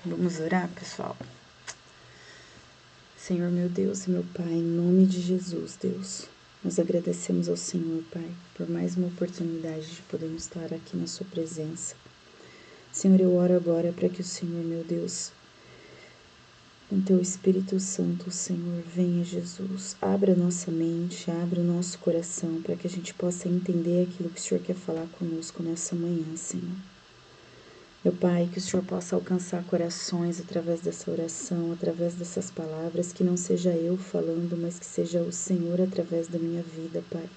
Vamos orar, pessoal? Senhor, meu Deus e meu Pai, em nome de Jesus, Deus, nós agradecemos ao Senhor, Pai, por mais uma oportunidade de podermos estar aqui na Sua presença. Senhor, eu oro agora para que o Senhor, meu Deus, com Teu Espírito Santo, Senhor, venha, Jesus, abra nossa mente, abra o nosso coração, para que a gente possa entender aquilo que o Senhor quer falar conosco nessa manhã, Senhor. Meu Pai, que o Senhor possa alcançar corações através dessa oração, através dessas palavras, que não seja eu falando, mas que seja o Senhor através da minha vida, Pai.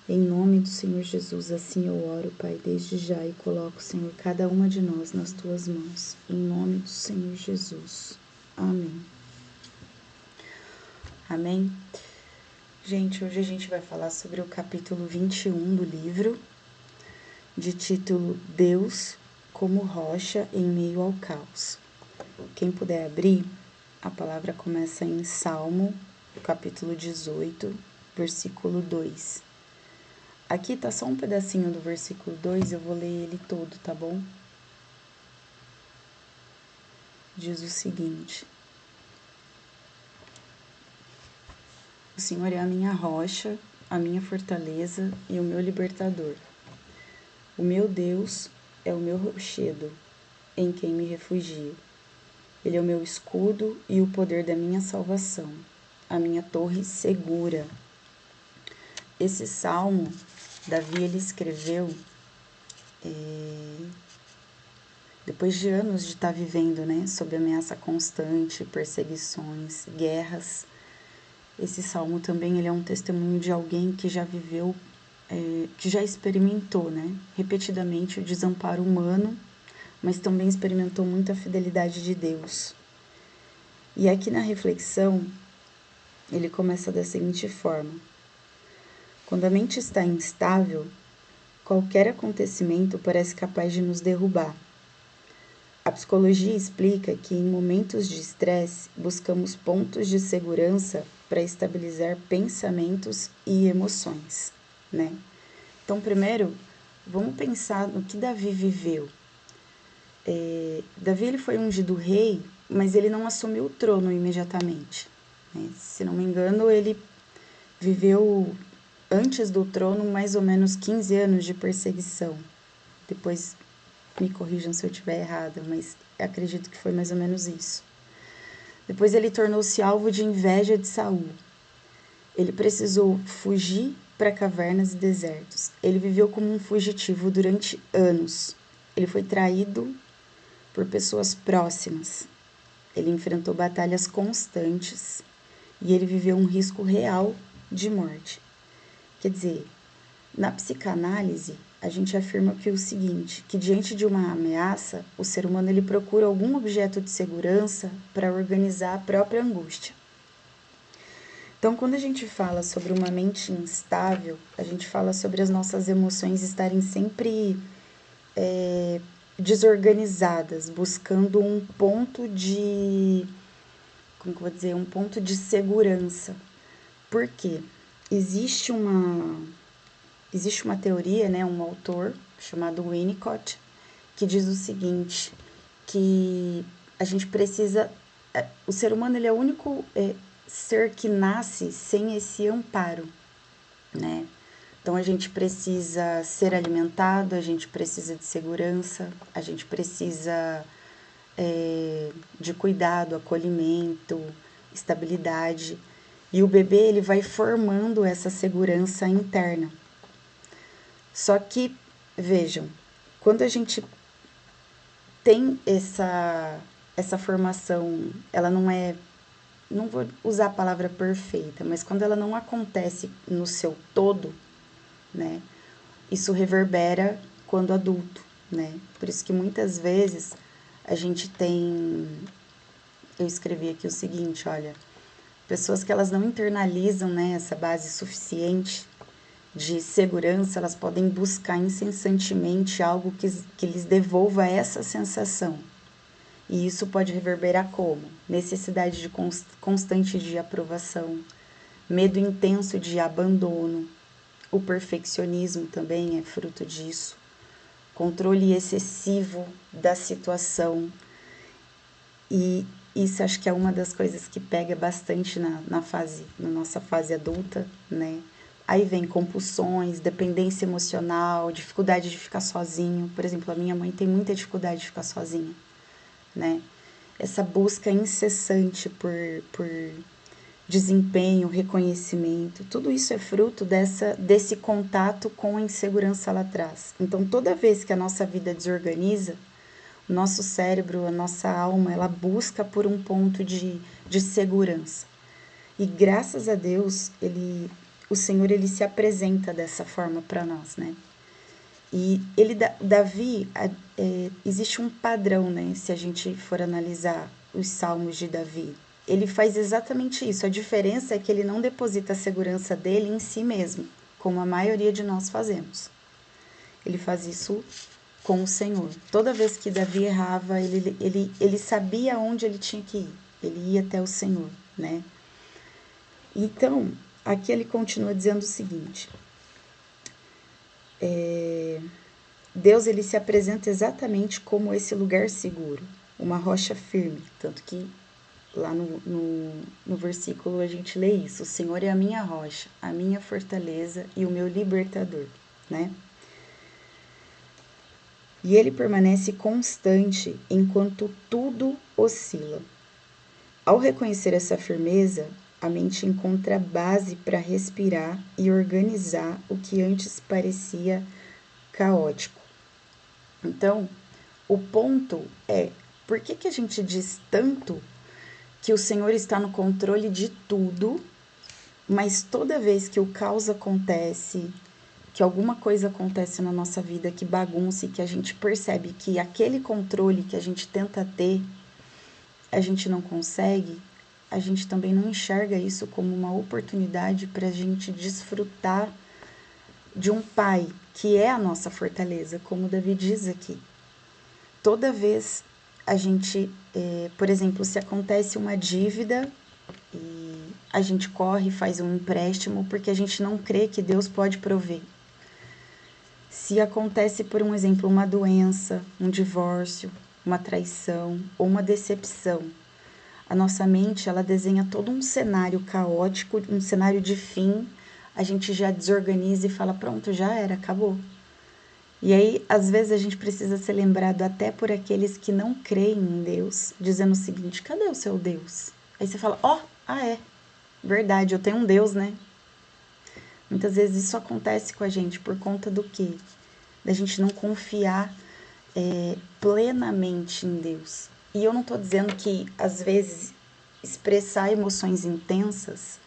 Em nome do Senhor Jesus, assim eu oro, Pai, desde já, e coloco, Senhor, cada uma de nós nas Tuas mãos. Em nome do Senhor Jesus. Amém. Amém. Gente, hoje a gente vai falar sobre o capítulo 21 do livro, de título Deus como rocha em meio ao caos. Quem puder abrir, a palavra começa em Salmo, capítulo 18, versículo 2. Aqui tá só um pedacinho do versículo 2, eu vou ler ele todo, tá bom? Diz o seguinte: O Senhor é a minha rocha, a minha fortaleza e o meu libertador. O meu Deus é o meu rochedo, em quem me refugio. Ele é o meu escudo e o poder da minha salvação, a minha torre segura. Esse salmo, Davi, ele escreveu depois de anos de estar vivendo, né, sob ameaça constante, perseguições, guerras. Esse salmo também ele é um testemunho de alguém que já viveu, que já experimentou, né, repetidamente o desamparo humano, mas também experimentou muita fidelidade de Deus. E aqui na reflexão, ele começa da seguinte forma: quando a mente está instável, qualquer acontecimento parece capaz de nos derrubar. A psicologia explica que em momentos de estresse buscamos pontos de segurança para estabilizar pensamentos e emoções, né? Então, primeiro, vamos pensar no que Davi viveu. Davi ele foi ungido rei, mas ele não assumiu o trono imediatamente, né? Se não me engano, ele viveu antes do trono mais ou menos 15 anos de perseguição. Depois me corrijam se eu estiver errada, mas acredito que foi mais ou menos isso. Depois ele tornou-se alvo de inveja de Saul. Ele precisou fugir para cavernas e desertos. Ele viveu como um fugitivo durante anos. Ele foi traído por pessoas próximas. Ele enfrentou batalhas constantes e ele viveu um risco real de morte. Quer dizer, na psicanálise, a gente afirma que o seguinte, que diante de uma ameaça, o ser humano ele procura algum objeto de segurança para organizar a própria angústia. Então, quando a gente fala sobre uma mente instável, a gente fala sobre as nossas emoções estarem sempre desorganizadas, buscando um ponto de, como que eu vou dizer, um ponto de segurança. Por quê? Existe uma teoria, né, um autor chamado Winnicott, que diz o seguinte, que a gente precisa, o ser humano ele é o único ser que nasce sem esse amparo, né? Então a gente precisa ser alimentado, a gente precisa de segurança, a gente precisa de cuidado, acolhimento, estabilidade. E o bebê ele vai formando essa segurança interna. Só que, vejam, quando a gente tem essa formação, ela não vou usar a palavra perfeita, mas quando ela não acontece no seu todo, né, isso reverbera quando adulto, né? Por isso que muitas vezes a gente tem, eu escrevi aqui o seguinte, olha, pessoas que elas não internalizam, né, essa base suficiente de segurança, elas podem buscar incessantemente algo que lhes devolva essa sensação. E isso pode reverberar como? Necessidade de constante de aprovação, medo intenso de abandono, o perfeccionismo também é fruto disso, controle excessivo da situação. E isso acho que é uma das coisas que pega bastante na nossa fase adulta, né? Aí vem compulsões, dependência emocional, dificuldade de ficar sozinho. Por exemplo, a minha mãe tem muita dificuldade de ficar sozinha, né? Essa busca incessante por desempenho, reconhecimento, tudo isso é fruto desse contato com a insegurança lá atrás. Então, toda vez que a nossa vida desorganiza, o nosso cérebro, a nossa alma, ela busca por um ponto de segurança. E graças a Deus, o Senhor, ele se apresenta dessa forma para nós, né? E Davi, existe um padrão, né? Se a gente for analisar os salmos de Davi, ele faz exatamente isso. A diferença é que ele não deposita a segurança dele em si mesmo, como a maioria de nós fazemos. Ele faz isso com o Senhor. Toda vez que Davi errava, ele sabia onde ele tinha que ir. Ele ia até o Senhor, né? Então, aqui ele continua dizendo o seguinte: Deus, ele se apresenta exatamente como esse lugar seguro, uma rocha firme. Tanto que lá no versículo a gente lê isso: o Senhor é a minha rocha, a minha fortaleza e o meu libertador, né? E ele permanece constante enquanto tudo oscila. Ao reconhecer essa firmeza, a mente encontra base para respirar e organizar o que antes parecia caótico. Então, o ponto é, por que a gente diz tanto que o Senhor está no controle de tudo, mas toda vez que o caos acontece, que alguma coisa acontece na nossa vida que bagunça e que a gente percebe que aquele controle que a gente tenta ter, a gente não consegue, a gente também não enxerga isso como uma oportunidade para a gente desfrutar de um pai que é a nossa fortaleza, como Davi diz aqui. Toda vez a gente, por exemplo, se acontece uma dívida e a gente corre e faz um empréstimo porque a gente não crê que Deus pode prover. Se acontece, por um exemplo, uma doença, um divórcio, uma traição ou uma decepção, a nossa mente, ela desenha todo um cenário caótico, um cenário de fim, a gente já desorganiza e fala, pronto, já era, acabou. E aí, às vezes, a gente precisa ser lembrado até por aqueles que não creem em Deus, dizendo o seguinte: cadê o seu Deus? Aí você fala: é, verdade, eu tenho um Deus, né? Muitas vezes isso acontece com a gente por conta do quê? Da gente não confiar plenamente em Deus. E eu não tô dizendo que, às vezes, expressar emoções intensas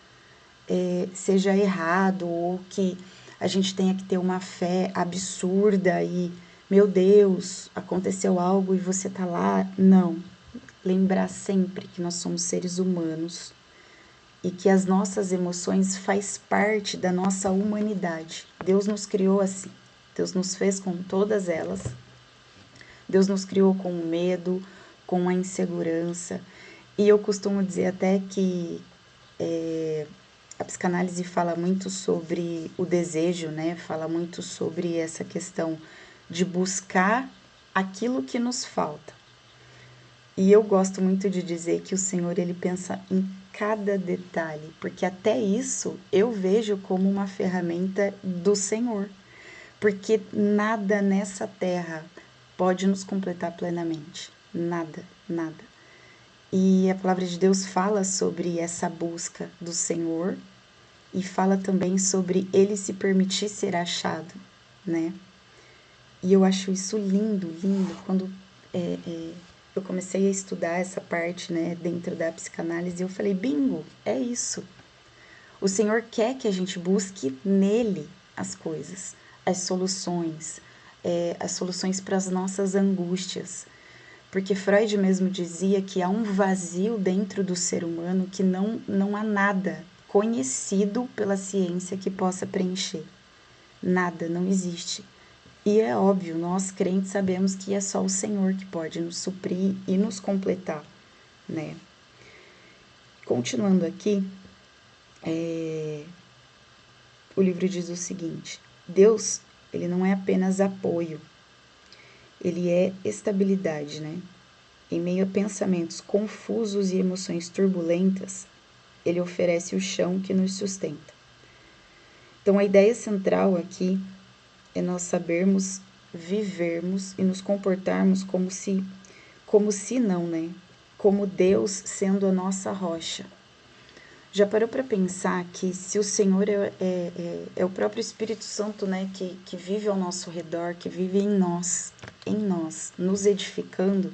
seja errado ou que a gente tenha que ter uma fé absurda e, meu Deus, aconteceu algo e você tá lá. Não. Lembrar sempre que nós somos seres humanos e que as nossas emoções faz parte da nossa humanidade. Deus nos criou assim. Deus nos fez com todas elas. Deus nos criou com o medo, com a insegurança. E eu costumo dizer até que a psicanálise fala muito sobre o desejo, né? Fala muito sobre essa questão de buscar aquilo que nos falta. E eu gosto muito de dizer que o Senhor, ele pensa em cada detalhe, porque até isso eu vejo como uma ferramenta do Senhor, porque nada nessa terra pode nos completar plenamente, nada, nada. E a palavra de Deus fala sobre essa busca do Senhor e fala também sobre ele se permitir ser achado, né? E eu acho isso lindo, lindo. Quando eu comecei a estudar essa parte, né, dentro da psicanálise, eu falei, bingo, é isso. O Senhor quer que a gente busque nele as coisas, as soluções para as nossas angústias. Porque Freud mesmo dizia que há um vazio dentro do ser humano que não há nada conhecido pela ciência que possa preencher. Nada, não existe. E é óbvio, nós crentes sabemos que é só o Senhor que pode nos suprir e nos completar, né? Continuando aqui, o livro diz o seguinte: Deus, ele não é apenas apoio, ele é estabilidade, né? em meio a pensamentos confusos e emoções turbulentas, ele oferece o chão que nos sustenta. Então, a ideia central aqui é nós sabermos vivermos e nos comportarmos como se não, né? Como Deus sendo a nossa rocha. Já parou para pensar que se o Senhor é o próprio Espírito Santo, né, que vive ao nosso redor, que vive em nós, nos edificando,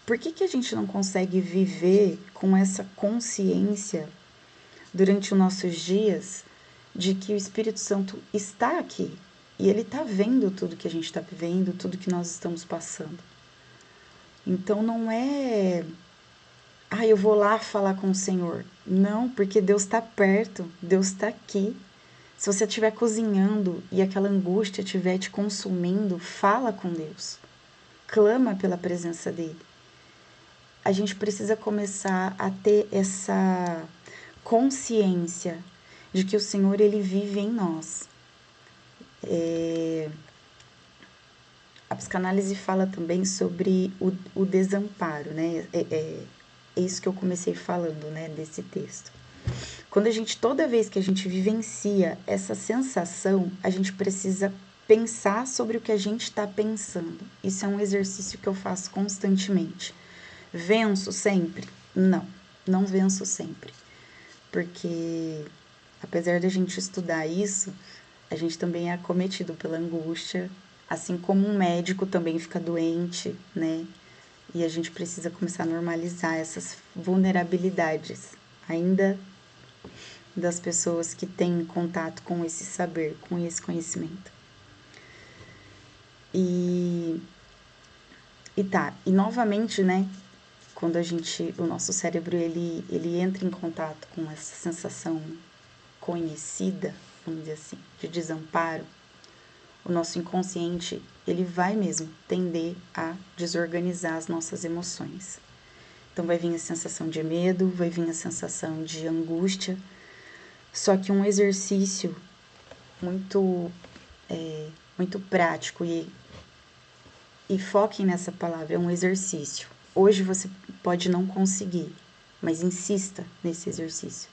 por que a gente não consegue viver com essa consciência durante os nossos dias de que o Espírito Santo está aqui e ele está vendo tudo que a gente está vivendo, tudo que nós estamos passando? Então não é, eu vou lá falar com o Senhor. Não, porque Deus está perto, Deus está aqui. Se você estiver cozinhando e aquela angústia estiver te consumindo, fala com Deus. Clama pela presença dele. A gente precisa começar a ter essa consciência de que o Senhor, ele vive em nós. A psicanálise fala também sobre o desamparo, né? É isso que eu comecei falando, né, desse texto. Toda vez que a gente vivencia essa sensação, a gente precisa pensar sobre o que a gente está pensando. Isso é um exercício que eu faço constantemente. Venço sempre? Não, não venço sempre. Porque, apesar de a gente estudar isso, a gente também é acometido pela angústia, assim como um médico também fica doente, né? E a gente precisa começar a normalizar essas vulnerabilidades, ainda das pessoas que têm contato com esse saber, com esse conhecimento. E novamente, né, quando o nosso cérebro, ele entra em contato com essa sensação conhecida, vamos dizer assim, de desamparo, o nosso inconsciente, ele vai mesmo tender a desorganizar as nossas emoções. Então vai vir a sensação de medo, vai vir a sensação de angústia, só que um exercício muito prático e foquem nessa palavra, é um exercício. Hoje você pode não conseguir, mas insista nesse exercício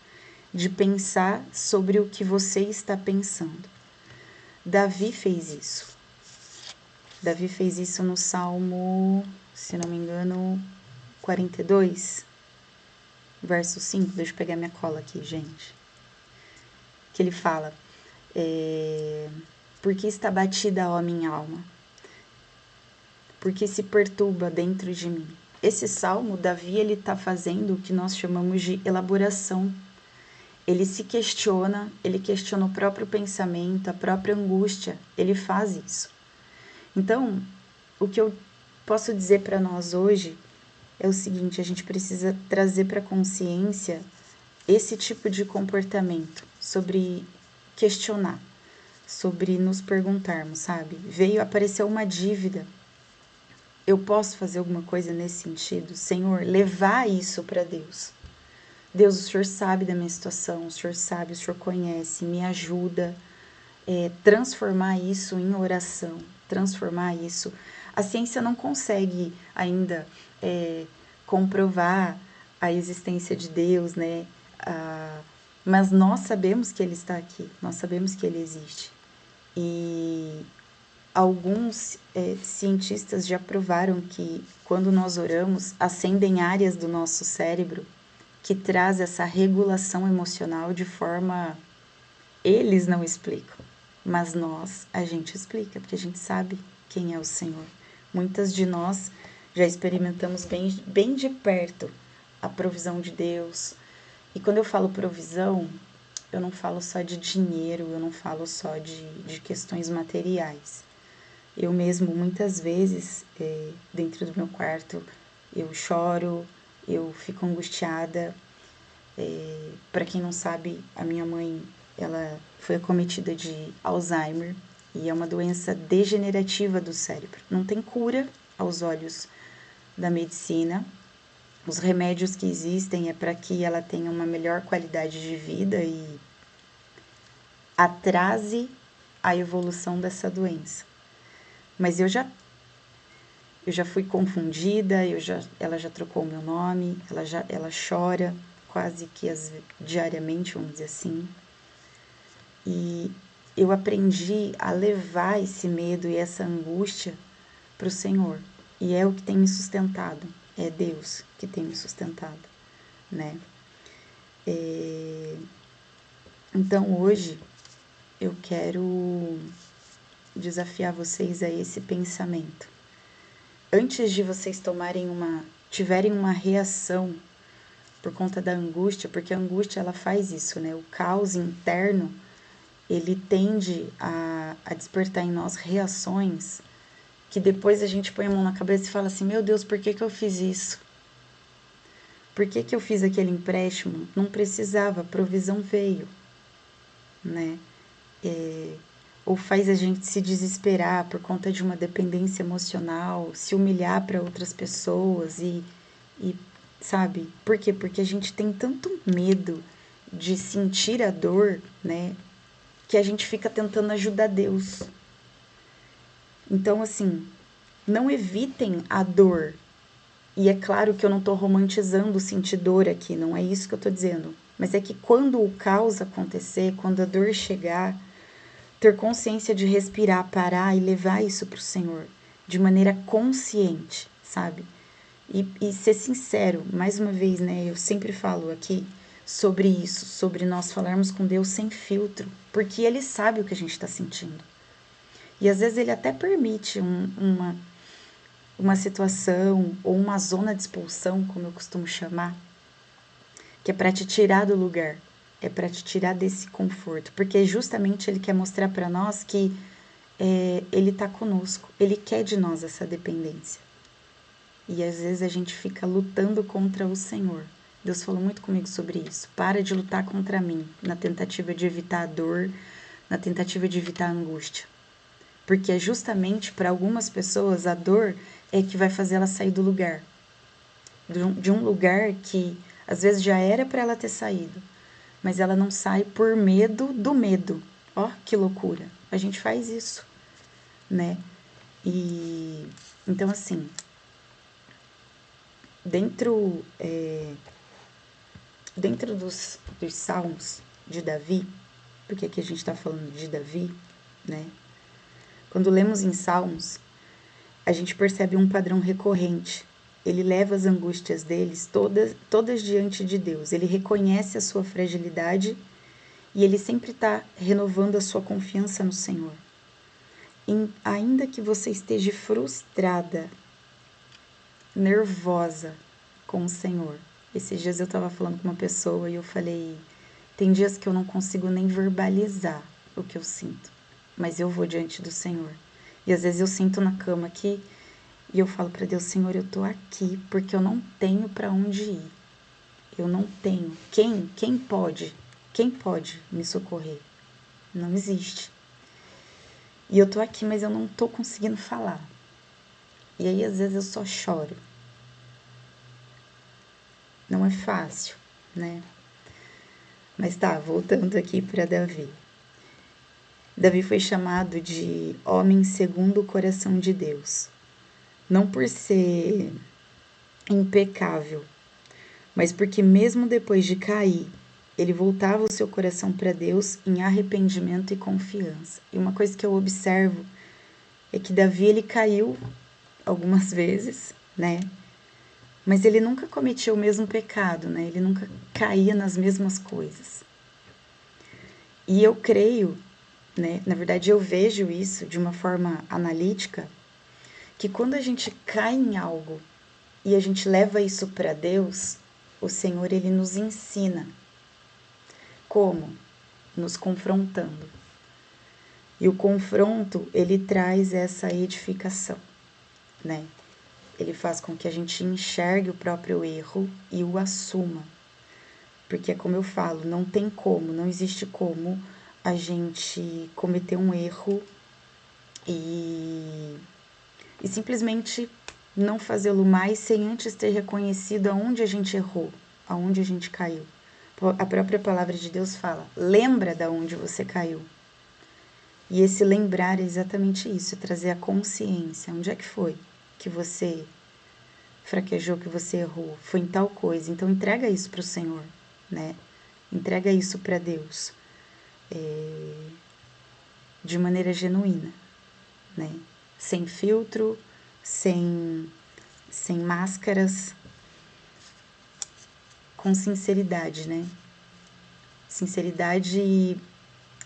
de pensar sobre o que você está pensando. Davi fez isso. Davi fez isso no Salmo, se não me engano, 42, verso 5. Deixa eu pegar minha cola aqui, gente. Que ele fala, por que está batida, ó minha alma? Por que se perturba dentro de mim? Esse salmo, Davi, ele está fazendo o que nós chamamos de elaboração. Ele se questiona, ele questiona o próprio pensamento, a própria angústia, ele faz isso. Então, o que eu posso dizer para nós hoje é o seguinte, a gente precisa trazer para a consciência esse tipo de comportamento, sobre questionar, sobre nos perguntarmos, sabe? Apareceu uma dívida, eu posso fazer alguma coisa nesse sentido? Senhor, levar isso para Deus. Deus, o Senhor sabe da minha situação, o Senhor sabe, o Senhor conhece, me ajuda transformar isso em oração, transformar isso. A ciência não consegue ainda comprovar a existência de Deus, né? Mas nós sabemos que Ele está aqui, nós sabemos que Ele existe. E alguns cientistas já provaram que quando nós oramos, acendem áreas do nosso cérebro que traz essa regulação emocional de forma... Eles não explicam, mas a gente explica, porque a gente sabe quem é o Senhor. Muitas de nós já experimentamos bem de perto a provisão de Deus. E quando eu falo provisão, eu não falo só de dinheiro, eu não falo só de questões materiais. Eu mesmo, muitas vezes, dentro do meu quarto, eu choro, eu fico angustiada. Para quem não sabe, a minha mãe, ela foi acometida de Alzheimer e é uma doença degenerativa do cérebro. Não tem cura aos olhos da medicina. Os remédios que existem é para que ela tenha uma melhor qualidade de vida e atrase a evolução dessa doença. Mas Eu já fui confundida, ela já trocou o meu nome, ela chora quase que diariamente, vamos dizer assim. E eu aprendi a levar esse medo e essa angústia para o Senhor. E é o que tem me sustentado. É Deus que tem me sustentado, né? Então hoje eu quero desafiar vocês a esse pensamento. Antes de vocês tiverem uma reação por conta da angústia, porque a angústia ela faz isso, né? O caos interno, ele tende a despertar em nós reações que depois a gente põe a mão na cabeça e fala assim, meu Deus, por que eu fiz isso? Por que eu fiz aquele empréstimo? Não precisava, a provisão veio, né? Ou faz a gente se desesperar por conta de uma dependência emocional, se humilhar para outras pessoas e, sabe? Por quê? Porque a gente tem tanto medo de sentir a dor, né? Que a gente fica tentando ajudar Deus. Então, assim, não evitem a dor. E é claro que eu não estou romantizando sentir dor aqui, não é isso que eu estou dizendo. Mas é que quando o caos acontecer, quando a dor chegar, ter consciência de respirar, parar e levar isso para o Senhor de maneira consciente, sabe? E ser sincero, mais uma vez, né? Eu sempre falo aqui sobre isso, sobre nós falarmos com Deus sem filtro, porque Ele sabe o que a gente está sentindo. E às vezes Ele até permite uma situação ou uma zona de expulsão, como eu costumo chamar, que é para te tirar do lugar, é para te tirar desse conforto, porque justamente Ele quer mostrar para nós que Ele está conosco, Ele quer de nós essa dependência. E às vezes a gente fica lutando contra o Senhor. Deus falou muito comigo sobre isso. Para de lutar contra mim, na tentativa de evitar a dor, na tentativa de evitar a angústia. Porque é justamente para algumas pessoas a dor é que vai fazer ela sair do lugar. De um lugar que às vezes já era para ela ter saído, mas ela não sai por medo do medo. Ó, que loucura. A gente faz isso, né? E então assim, dentro dos salmos de Davi, porque aqui a gente está falando de Davi, né? Quando lemos em salmos, a gente percebe um padrão recorrente. Ele leva as angústias deles todas diante de Deus. Ele reconhece a sua fragilidade e ele sempre está renovando a sua confiança no Senhor. Ainda que você esteja frustrada, nervosa com o Senhor. Esses dias eu estava falando com uma pessoa e eu falei, tem dias que eu não consigo nem verbalizar o que eu sinto, mas eu vou diante do Senhor. E às vezes eu sinto na cama aqui e eu falo para Deus, Senhor, eu tô aqui porque eu não tenho para onde ir. Eu não tenho. Quem pode? Quem pode me socorrer? Não existe. E eu tô aqui, mas eu não tô conseguindo falar. E aí às vezes eu só choro. Não é fácil, né? Mas tá, voltando aqui para Davi. Davi foi chamado de homem segundo o coração de Deus. Não por ser impecável, mas porque mesmo depois de cair, ele voltava o seu coração para Deus em arrependimento e confiança. E uma coisa que eu observo é que Davi ele caiu algumas vezes, né? Mas ele nunca cometia o mesmo pecado, né? Ele nunca caía nas mesmas coisas. E eu creio, né? Na verdade, eu vejo isso de uma forma analítica, que quando a gente cai em algo e a gente leva isso para Deus, o Senhor ele nos ensina. Como? Nos confrontando. E o confronto, ele traz essa edificação, né? Ele faz com que a gente enxergue o próprio erro e o assuma. Porque é como eu falo, não tem como, não existe como a gente cometer um erro e simplesmente não fazê-lo mais sem antes ter reconhecido aonde a gente errou, aonde a gente caiu. A própria palavra de Deus fala, lembra de onde você caiu. E esse lembrar é exatamente isso, é trazer a consciência, onde é que foi que você fraquejou, que você errou, foi em tal coisa. Então entrega isso para o Senhor, né? Entrega isso para Deus, de maneira genuína, né? Sem filtro, sem máscaras, com sinceridade, né? Sinceridade,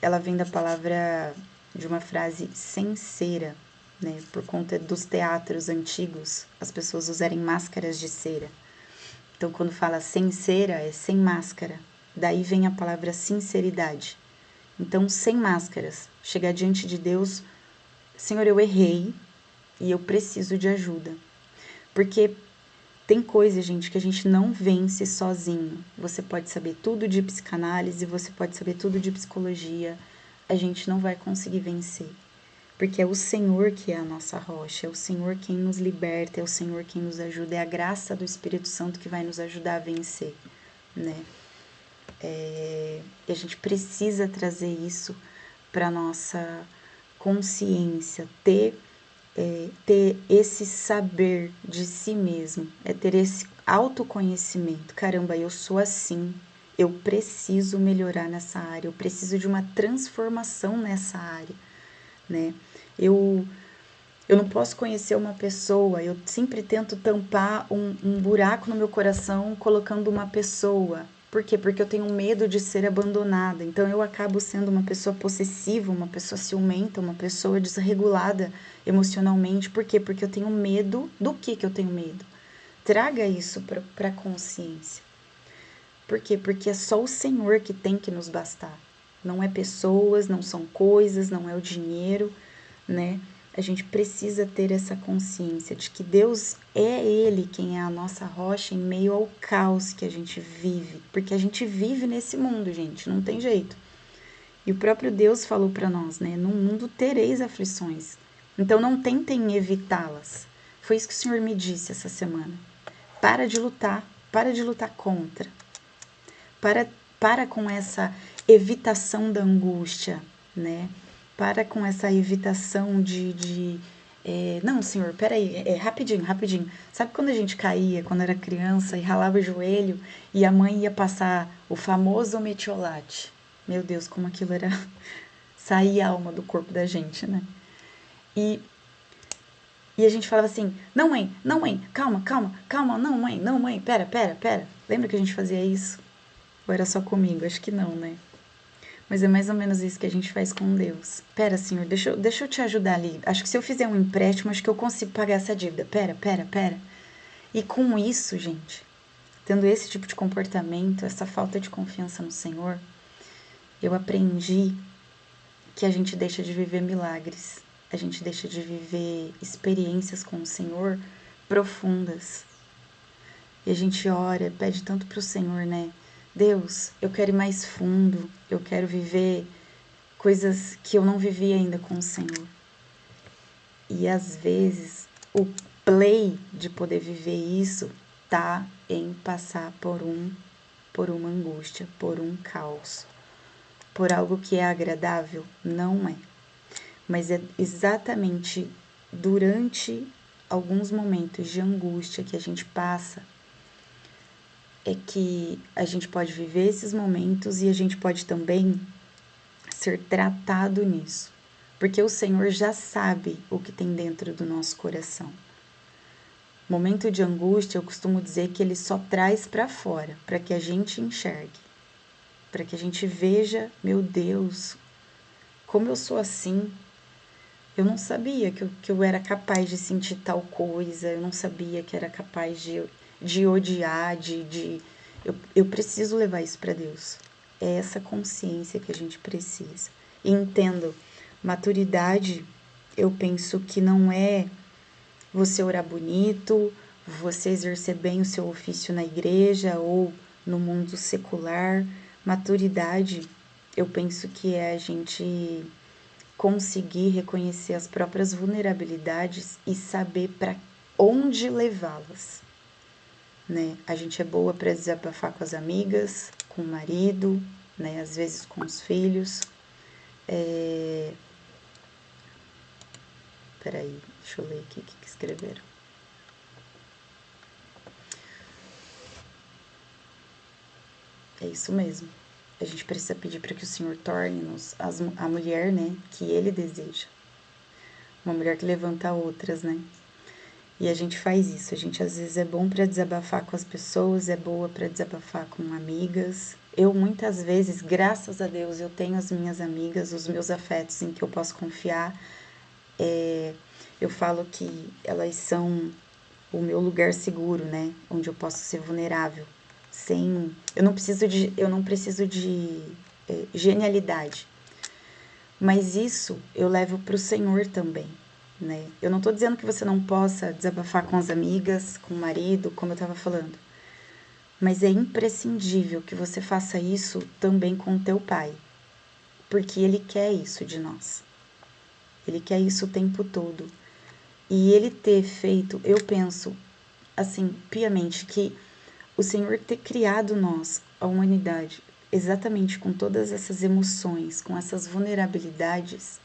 ela vem da palavra, de uma frase sincera, né? Por conta dos teatros antigos, as pessoas usarem máscaras de cera. Então, quando fala sem cera, é sem máscara. Daí vem a palavra sinceridade. Então, sem máscaras, chegar diante de Deus, Senhor, eu errei e eu preciso de ajuda. Porque tem coisa, gente, que a gente não vence sozinho. Você pode saber tudo de psicanálise, você pode saber tudo de psicologia, a gente não vai conseguir vencer. Porque é o Senhor que é a nossa rocha, é o Senhor quem nos liberta, é o Senhor quem nos ajuda, é a graça do Espírito Santo que vai nos ajudar a vencer, né? E a gente precisa trazer isso para nossa consciência, ter esse saber de si mesmo, é ter esse autoconhecimento. Caramba, eu sou assim, eu preciso melhorar nessa área, eu preciso de uma transformação nessa área, né? Eu não posso conhecer uma pessoa, eu sempre tento tampar um buraco no meu coração colocando uma pessoa. Por quê? Porque eu tenho medo de ser abandonada. Então eu acabo sendo uma pessoa possessiva, uma pessoa ciumenta, uma pessoa desregulada emocionalmente. Por quê? Porque eu tenho medo. Do que eu tenho medo? Traga isso para a consciência. Por quê? Porque é só o Senhor que tem que nos bastar. Não é pessoas, não são coisas, não é o dinheiro, né? A gente precisa ter essa consciência de que Deus é Ele quem é a nossa rocha em meio ao caos que a gente vive. Porque a gente vive nesse mundo, gente, não tem jeito. E o próprio Deus falou para nós, né? No mundo tereis aflições. Então não tentem evitá-las. Foi isso que o Senhor me disse essa semana. Para de lutar contra. Para com essa evitação da angústia, né? Para com essa evitação não, senhor, peraí, rapidinho. Sabe quando a gente caía, quando era criança, e ralava o joelho, e a mãe ia passar o famoso metiolate? Meu Deus, como aquilo era... saía a alma do corpo da gente, né? E a gente falava assim, não, mãe, calma, não, mãe, pera. Lembra que a gente fazia isso? Ou era só comigo? Acho que não, né? Mas é mais ou menos isso que a gente faz com Deus. Pera, Senhor, deixa eu te ajudar ali. Acho que se eu fizer um empréstimo, acho que eu consigo pagar essa dívida. Pera. E com isso, gente, tendo esse tipo de comportamento, essa falta de confiança no Senhor, eu aprendi que a gente deixa de viver milagres. A gente deixa de viver experiências com o Senhor profundas. E a gente ora, pede tanto pro Senhor, né? Deus, eu quero ir mais fundo, eu quero viver coisas que eu não vivi ainda com o Senhor. E às vezes o play de poder viver isso tá em passar por uma angústia, por um caos, por algo que é agradável, não é. Mas é exatamente durante alguns momentos de angústia que a gente passa é que a gente pode viver esses momentos e a gente pode também ser tratado nisso. Porque o Senhor já sabe o que tem dentro do nosso coração. Momento de angústia, eu costumo dizer que ele só traz para fora, para que a gente enxergue, para que a gente veja, meu Deus, como eu sou assim. Eu não sabia que eu era capaz de sentir tal coisa, eu não sabia que era capaz de odiar, eu preciso levar isso para Deus. É essa consciência que a gente precisa. E entendo, maturidade, eu penso que não é você orar bonito, você exercer bem o seu ofício na igreja ou no mundo secular. Maturidade, eu penso que é a gente conseguir reconhecer as próprias vulnerabilidades e saber para onde levá-las, né? A gente é boa para desabafar com as amigas, com o marido, né? Às vezes com os filhos. Peraí, deixa eu ler aqui o que escreveram. É isso mesmo. A gente precisa pedir para que o Senhor torne-nos a mulher, né, que Ele deseja. Uma mulher que levanta outras, né? E a gente faz isso. A gente às vezes é bom para desabafar com as pessoas, é boa para desabafar com amigas. Eu muitas vezes, graças a Deus, eu tenho as minhas amigas, os meus afetos em que eu posso confiar. Eu falo que elas são o meu lugar seguro, né? Onde eu posso ser vulnerável. Eu não preciso de genialidade. Mas isso eu levo para o Senhor também, né? Eu não estou dizendo que você não possa desabafar com as amigas, com o marido, como eu estava falando. Mas é imprescindível que você faça isso também com o teu pai. Porque ele quer isso de nós. Ele quer isso o tempo todo. E ele ter feito, eu penso, assim, piamente, que o Senhor ter criado nós, a humanidade, exatamente com todas essas emoções, com essas vulnerabilidades,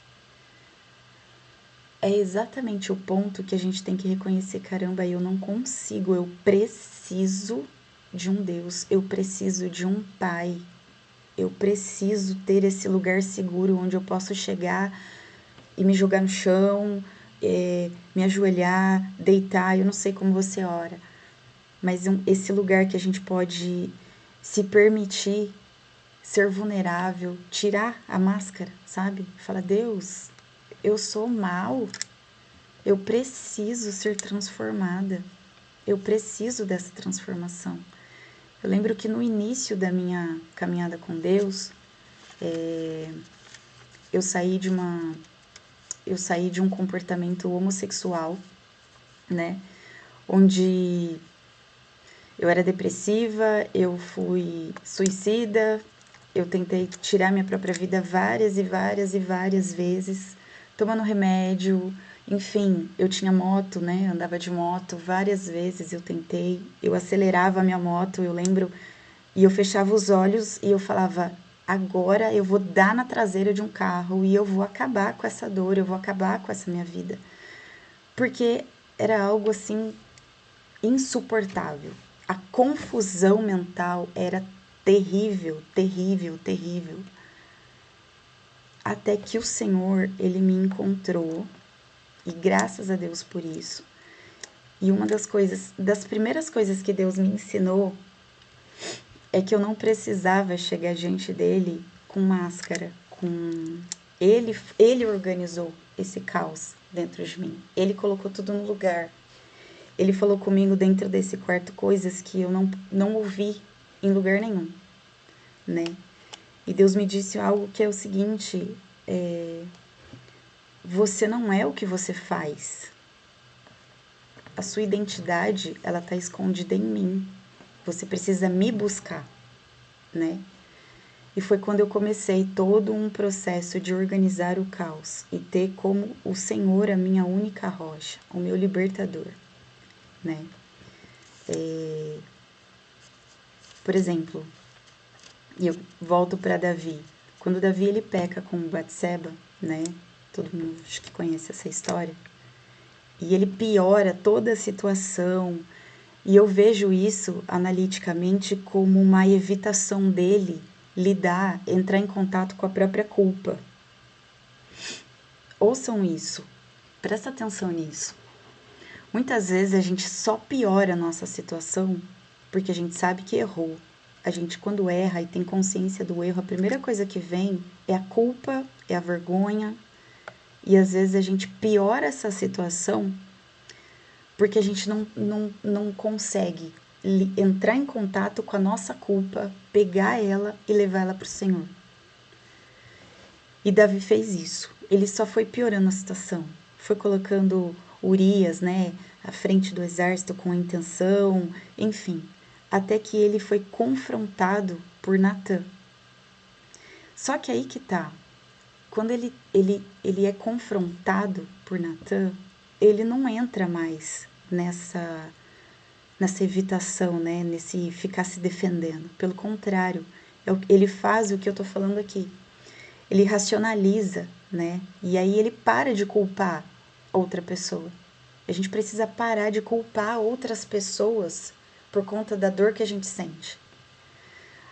é exatamente o ponto que a gente tem que reconhecer, caramba, eu não consigo, eu preciso de um Deus, eu preciso de um pai, eu preciso ter esse lugar seguro onde eu posso chegar e me jogar no chão, me ajoelhar, deitar, eu não sei como você ora, mas esse lugar que a gente pode se permitir ser vulnerável, tirar a máscara, sabe? Falar, Deus, eu sou mal, eu preciso ser transformada. Eu preciso dessa transformação. Eu lembro que no início da minha caminhada com Deus, eu saí de um comportamento homossexual, né? Onde eu era depressiva, eu fui suicida, eu tentei tirar minha própria vida várias e várias e várias vezes, tomando remédio, enfim, eu tinha moto, né? Andava de moto várias vezes, eu tentei, eu acelerava a minha moto, eu lembro, e eu fechava os olhos e eu falava: agora eu vou dar na traseira de um carro e eu vou acabar com essa dor, eu vou acabar com essa minha vida. Porque era algo assim insuportável. A confusão mental era terrível, terrível, terrível. Até que o Senhor, ele me encontrou, e graças a Deus por isso. E uma das primeiras coisas que Deus me ensinou é que eu não precisava chegar diante dele com máscara, com ele organizou esse caos dentro de mim. Ele colocou tudo no lugar. Ele falou comigo dentro desse quarto coisas que eu não ouvi em lugar nenhum, né? E Deus me disse algo que é o seguinte: você não é o que você faz. A sua identidade, ela tá escondida em mim. Você precisa me buscar, né? E foi quando eu comecei todo um processo de organizar o caos e ter como o Senhor a minha única rocha, o meu libertador, né? Por exemplo, eu volto para Davi. Quando Davi ele peca com Batseba, né? Todo mundo acho que conhece essa história. E ele piora toda a situação. E eu vejo isso analiticamente como uma evitação dele entrar em contato com a própria culpa. Ouçam isso, presta atenção nisso. Muitas vezes a gente só piora a nossa situação porque a gente sabe que errou. A gente, quando erra e tem consciência do erro, a primeira coisa que vem é a culpa, é a vergonha. E às vezes a gente piora essa situação porque a gente não consegue entrar em contato com a nossa culpa, pegar ela e levar ela para o Senhor. E Davi fez isso. Ele só foi piorando a situação. Foi colocando Urias, né, à frente do exército com a intenção, enfim, até que ele foi confrontado por Natã. Só que aí que tá. Quando ele é confrontado por Natã, ele não entra mais nessa evitação, né? Nesse ficar se defendendo. Pelo contrário, ele faz o que eu tô falando aqui. Ele racionaliza, né? E aí ele para de culpar outra pessoa. A gente precisa parar de culpar outras pessoas por conta da dor que a gente sente.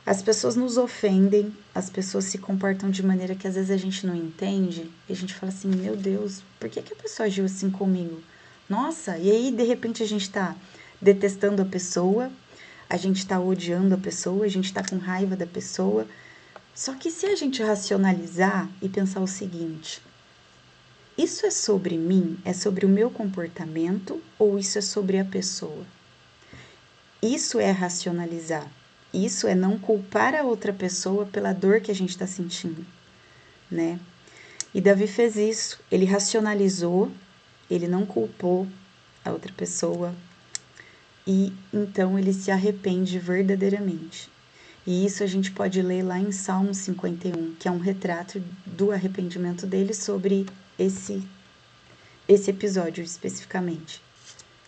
As pessoas nos ofendem, as pessoas se comportam de maneira que às vezes a gente não entende, e a gente fala assim, meu Deus, por que a pessoa agiu assim comigo? Nossa, e aí de repente a gente tá detestando a pessoa, a gente tá odiando a pessoa, a gente tá com raiva da pessoa. Só que se a gente racionalizar e pensar o seguinte, isso é sobre mim? É sobre o meu comportamento ou isso é sobre a pessoa? Isso é racionalizar. Isso é não culpar a outra pessoa pela dor que a gente está sentindo, né? E Davi fez isso. Ele racionalizou, ele não culpou a outra pessoa e então ele se arrepende verdadeiramente. E isso a gente pode ler lá em Salmo 51, que é um retrato do arrependimento dele sobre esse episódio especificamente,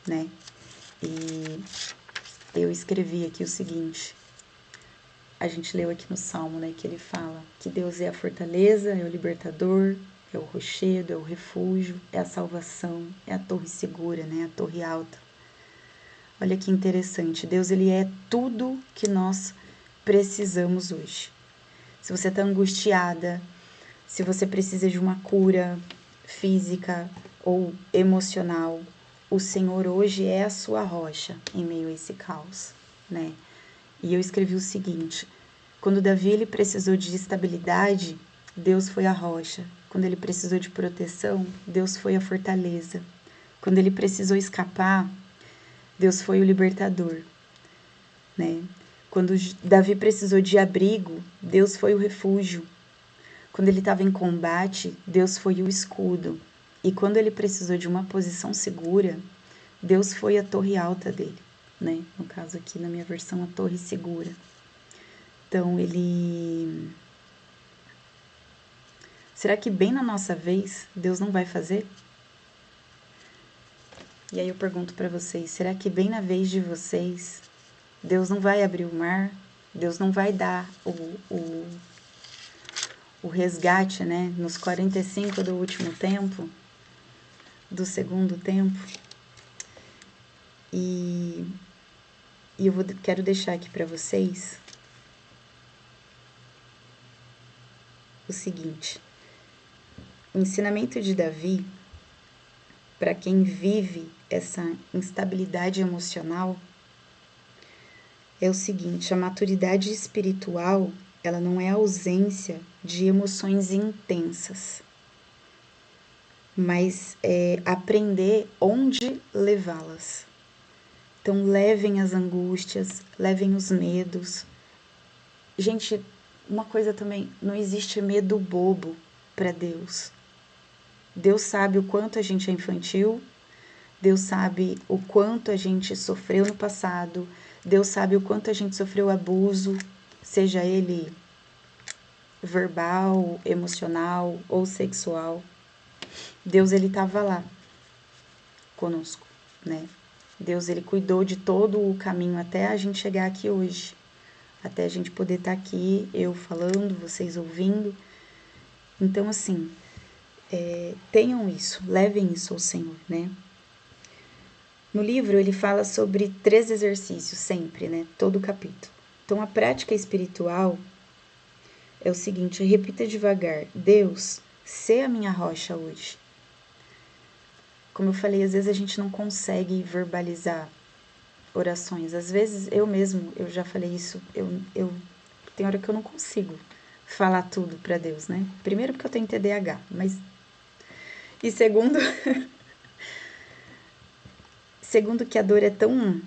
né? E eu escrevi aqui o seguinte, a gente leu aqui no Salmo, né, que ele fala que Deus é a fortaleza, é o libertador, é o rochedo, é o refúgio, é a salvação, é a torre segura, né, a torre alta. Olha que interessante, Deus ele é tudo que nós precisamos hoje. Se você está angustiada, se você precisa de uma cura física ou emocional, o Senhor hoje é a sua rocha em meio a esse caos, né? E eu escrevi o seguinte, quando Davi ele precisou de estabilidade, Deus foi a rocha. Quando ele precisou de proteção, Deus foi a fortaleza. Quando ele precisou escapar, Deus foi o libertador, né? Quando Davi precisou de abrigo, Deus foi o refúgio. Quando ele estava em combate, Deus foi o escudo. E quando ele precisou de uma posição segura, Deus foi a torre alta dele, né? No caso aqui, na minha versão, a torre segura. Então, ele... Será que bem na nossa vez, Deus não vai fazer? E aí eu pergunto para vocês, será que bem na vez de vocês, Deus não vai abrir o mar? Deus não vai dar o resgate, né? Nos 45 do último tempo, do segundo tempo? E quero deixar aqui para vocês o seguinte, o ensinamento de Davi, para quem vive essa instabilidade emocional, é o seguinte, a maturidade espiritual, ela não é a ausência de emoções intensas, mas é aprender onde levá-las. Então, levem as angústias, levem os medos. Gente, uma coisa também, não existe medo bobo para Deus. Deus sabe o quanto a gente é infantil, Deus sabe o quanto a gente sofreu no passado, Deus sabe o quanto a gente sofreu abuso, seja ele verbal, emocional ou sexual. Deus, ele estava lá conosco, né? Deus, ele cuidou de todo o caminho até a gente chegar aqui hoje. Até a gente poder estar aqui, eu falando, vocês ouvindo. Então, assim, tenham isso, levem isso ao Senhor, né? No livro, ele fala sobre 3 exercícios sempre, né? Todo o capítulo. Então, a prática espiritual é o seguinte, repita devagar. Deus, sê a minha rocha hoje. Como eu falei, às vezes a gente não consegue verbalizar orações. Às vezes, eu mesmo, eu já falei isso, tem hora que eu não consigo falar tudo para Deus, né? Primeiro porque eu tenho TDAH, mas... E segundo que a dor é tão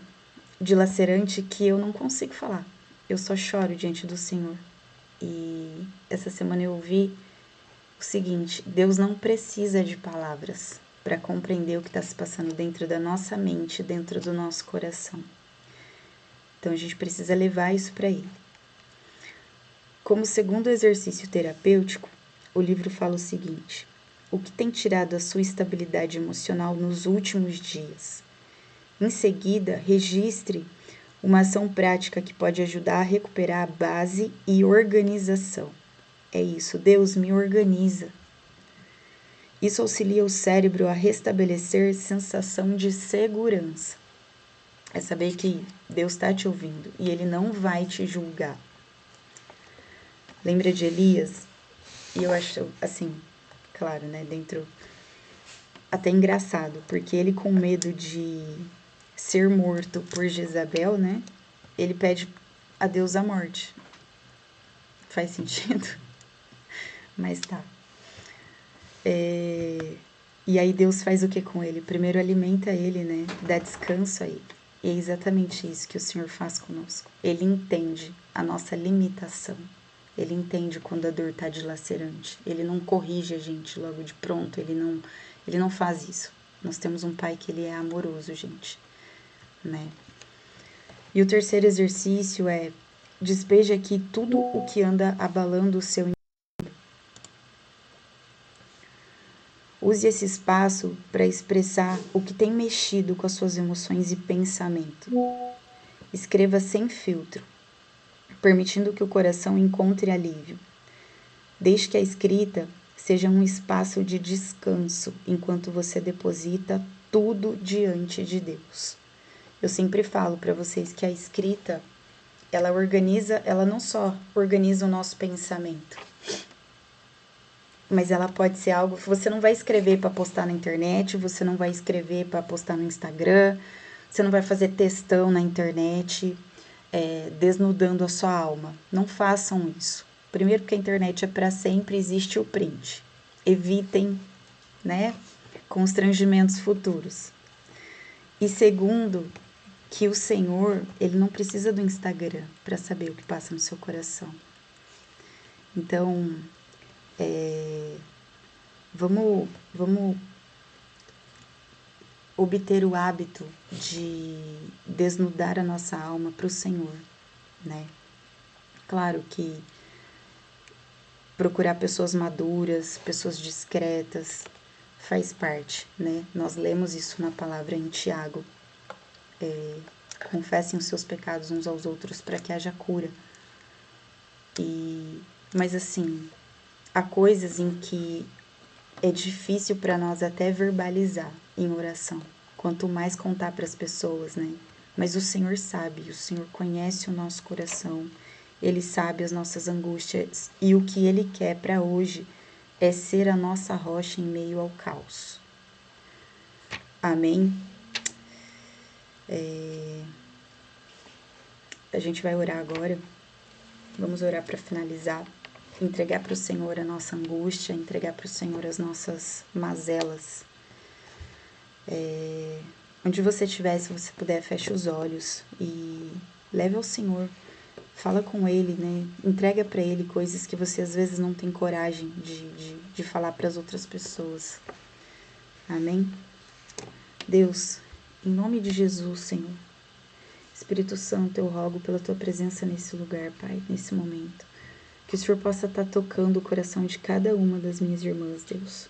dilacerante que eu não consigo falar. Eu só choro diante do Senhor. E essa semana eu ouvi o seguinte, Deus não precisa de palavras para compreender o que está se passando dentro da nossa mente, dentro do nosso coração. Então a gente precisa levar isso para Ele. Como segundo exercício terapêutico, o livro fala o seguinte, o que tem tirado a sua estabilidade emocional nos últimos dias? Em seguida, registre uma ação prática que pode ajudar a recuperar a base e organização. É isso, Deus me organiza. Isso auxilia o cérebro a restabelecer sensação de segurança. É saber que Deus está te ouvindo e Ele não vai te julgar. Lembra de Elias? E eu acho, assim, claro, né, dentro... Até engraçado, porque ele com medo de ser morto por Jezabel, né, ele pede a Deus a morte. Faz sentido? Mas tá. E aí Deus faz o que com ele? Primeiro alimenta ele, né? Dá descanso a ele. E é exatamente isso que o Senhor faz conosco. Ele entende a nossa limitação. Ele entende quando a dor está dilacerante. Ele não corrige a gente logo de pronto. Ele não faz isso. Nós temos um pai que ele é amoroso, gente, né? E o terceiro exercício é: despeje aqui tudo o que anda abalando o seu. Use esse espaço para expressar o que tem mexido com as suas emoções e pensamento. Escreva sem filtro, permitindo que o coração encontre alívio. Deixe que a escrita seja um espaço de descanso enquanto você deposita tudo diante de Deus. Eu sempre falo para vocês que a escrita, ela não só organiza o nosso pensamento, mas ela pode ser algo que você não vai escrever para postar na internet, você não vai escrever para postar no Instagram, você não vai fazer textão na internet, desnudando a sua alma. Não façam isso. Primeiro, porque a internet é para sempre, existe o print. Evitem, né, constrangimentos futuros. E segundo, que o Senhor, ele não precisa do Instagram para saber o que passa no seu coração. Então, vamos obter o hábito de desnudar a nossa alma para o Senhor, né? Claro que procurar pessoas maduras, pessoas discretas, faz parte, né? Nós lemos isso na palavra em Tiago. Confessem os seus pecados uns aos outros para que haja cura. Mas assim, há coisas em que é difícil para nós até verbalizar em oração, quanto mais contar para as pessoas, né? Mas o Senhor sabe, o Senhor conhece o nosso coração, Ele sabe as nossas angústias e o que Ele quer para hoje é ser a nossa rocha em meio ao caos. Amém? A gente vai orar agora, vamos orar para finalizar, entregar para o Senhor a nossa angústia, entregar para o Senhor as nossas mazelas. Onde você estiver, se você puder, feche os olhos e leve ao Senhor. Fala com Ele, né? Entrega para Ele coisas que você às vezes não tem coragem de falar para as outras pessoas. Amém? Deus, em nome de Jesus, Senhor, Espírito Santo, eu rogo pela Tua presença nesse lugar, Pai, nesse momento. Que o Senhor possa estar tocando o coração de cada uma das minhas irmãs, Deus.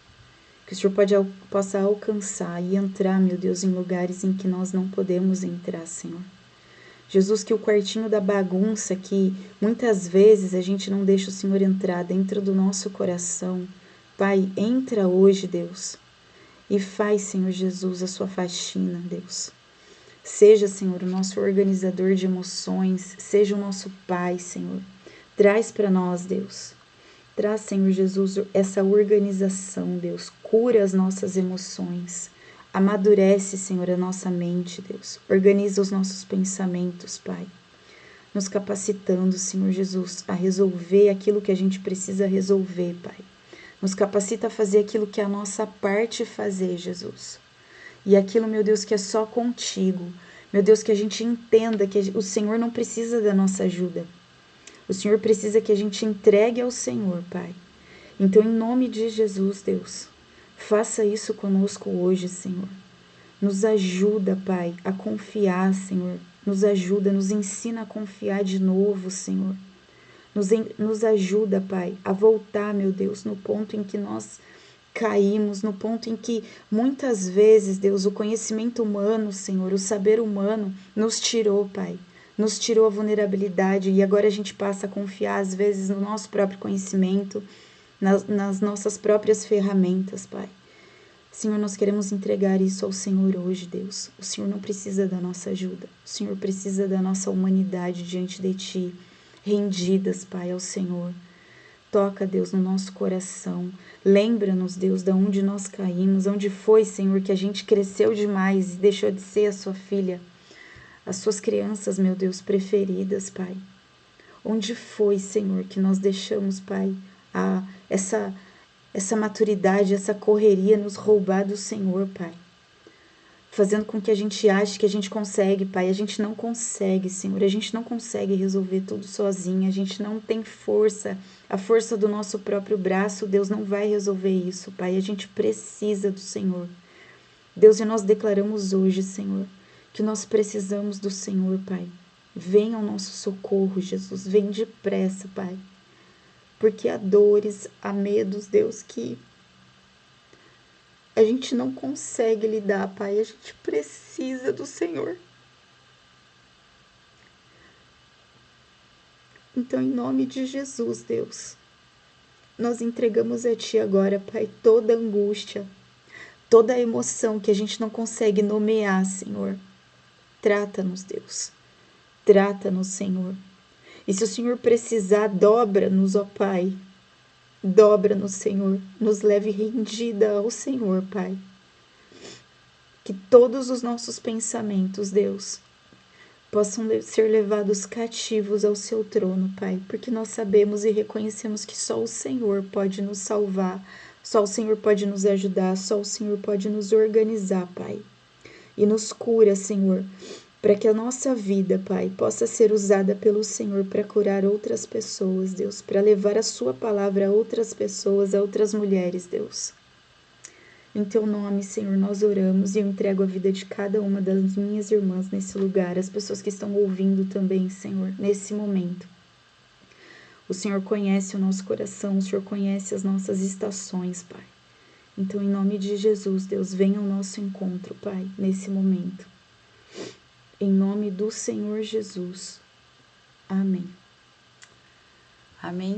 Que o Senhor possa alcançar e entrar, meu Deus, em lugares em que nós não podemos entrar, Senhor. Jesus, que o quartinho da bagunça que muitas vezes a gente não deixa o Senhor entrar dentro do nosso coração, Pai, entra hoje, Deus, e faz, Senhor Jesus, a sua faxina, Deus. Seja, Senhor, o nosso organizador de emoções, seja o nosso Pai, Senhor. Traz para nós, Deus. Traz, Senhor Jesus, essa organização, Deus. Cura as nossas emoções. Amadurece, Senhor, a nossa mente, Deus. Organiza os nossos pensamentos, Pai. Nos capacitando, Senhor Jesus, a resolver aquilo que a gente precisa resolver, Pai. Nos capacita a fazer aquilo que é a nossa parte fazer, Jesus. E aquilo, meu Deus, que é só contigo. Meu Deus, que a gente entenda que o Senhor não precisa da nossa ajuda. O Senhor precisa que a gente entregue ao Senhor, Pai. Então, em nome de Jesus, Deus, faça isso conosco hoje, Senhor. Nos ajuda, Pai, a confiar, Senhor. Nos ajuda, nos ensina a confiar de novo, Senhor. Nos ajuda, Pai, a voltar, meu Deus, no ponto em que nós caímos, no ponto em que muitas vezes, Deus, o conhecimento humano, Senhor, o saber humano nos tirou, Pai. Nos tirou a vulnerabilidade e agora a gente passa a confiar, às vezes, no nosso próprio conhecimento, nas nossas próprias ferramentas, Pai. Senhor, nós queremos entregar isso ao Senhor hoje, Deus. O Senhor não precisa da nossa ajuda. O Senhor precisa da nossa humanidade diante de Ti, rendidas, Pai, ao Senhor. Toca, Deus, no nosso coração. Lembra-nos, Deus, de onde nós caímos, onde foi, Senhor, que a gente cresceu demais e deixou de ser a sua filha, as suas crianças, meu Deus, preferidas, Pai. Onde foi, Senhor, que nós deixamos, Pai, essa maturidade, essa correria nos roubar do Senhor, Pai. Fazendo com que a gente ache que a gente consegue, Pai. A gente não consegue, Senhor. A gente não consegue resolver tudo sozinha. A gente não tem força. A força do nosso próprio braço, Deus não vai resolver isso, Pai. A gente precisa do Senhor. Deus, e nós declaramos hoje, Senhor, que nós precisamos do Senhor, Pai. Venha ao nosso socorro, Jesus. Vem depressa, Pai. Porque há dores, há medos, Deus, que a gente não consegue lidar, Pai. A gente precisa do Senhor. Então, em nome de Jesus, Deus, nós entregamos a Ti agora, Pai, toda angústia, toda emoção que a gente não consegue nomear, Senhor. Trata-nos, Deus. Trata-nos, Senhor. E se o Senhor precisar, dobra-nos, ó Pai. Dobra-nos, Senhor. Nos leve rendida ao Senhor, Pai. Que todos os nossos pensamentos, Deus, possam ser levados cativos ao seu trono, Pai, porque nós sabemos e reconhecemos que só o Senhor pode nos salvar, só o Senhor pode nos ajudar, só o Senhor pode nos organizar, Pai. E nos cura, Senhor, para que a nossa vida, Pai, possa ser usada pelo Senhor para curar outras pessoas, Deus, para levar a sua palavra a outras pessoas, a outras mulheres, Deus. Em Teu nome, Senhor, nós oramos e eu entrego a vida de cada uma das minhas irmãs nesse lugar, as pessoas que estão ouvindo também, Senhor, nesse momento. O Senhor conhece o nosso coração, o Senhor conhece as nossas estações, Pai. Então, em nome de Jesus, Deus, venha ao nosso encontro, Pai, nesse momento. Em nome do Senhor Jesus. Amém. Amém.